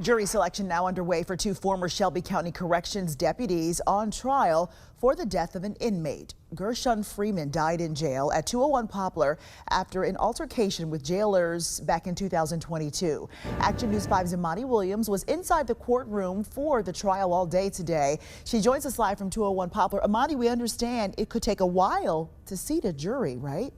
Jury selection now underway for two former Shelby County Corrections deputies on trial for the death of an inmate. Gershon Freeman died in jail at 201 Poplar after an altercation with jailers back in 2022. Action News 5's Imani Williams was inside the courtroom for the trial all day today. She joins us live from 201 Poplar. Imani, we understand it could take a while to seat a jury, right?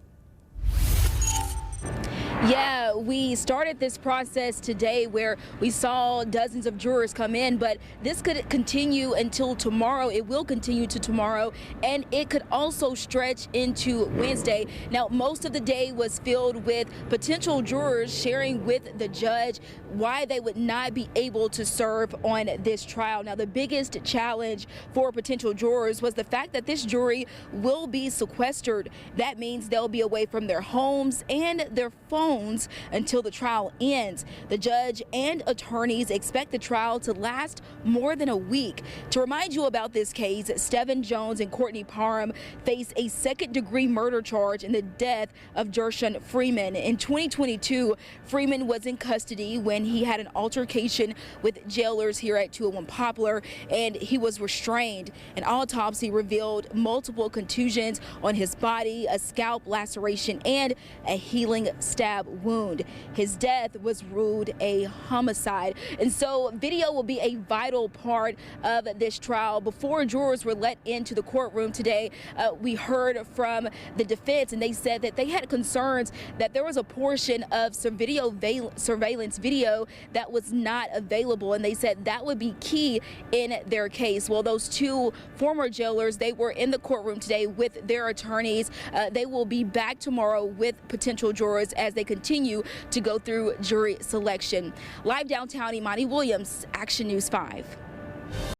Yeah, we started this process today where we saw dozens of jurors come in, but this could continue until tomorrow. It will continue to tomorrow, and it could also stretch into Wednesday. Now, most of the day was filled with potential jurors sharing with the judge why they would not be able to serve on this trial. Now, the biggest challenge for potential jurors was the fact that this jury will be sequestered. That means they'll be away from their homes and their phones until the trial ends. The judge and attorneys expect the trial to last more than a week. To remind you about this case, Stephen Jones and Courtney Parham face a second-degree murder charge in the death of Gershon Freeman. In 2022, Freeman was in custody when he had an altercation with jailers here at 201 Poplar, and he was restrained. An autopsy revealed multiple contusions on his body, a scalp laceration, and a healing stab wound. His death was ruled a homicide, and so video will be a vital part of this trial. Before jurors were let into the courtroom today, we heard from the defense, and they said that they had concerns that there was a portion of surveillance video that was not available, and they said that would be key in their case. Well, those two former jailers, they were in the courtroom today with their attorneys. They will be back tomorrow with potential jurors as they continue to go through jury selection. Live downtown, Imani Williams, Action News 5.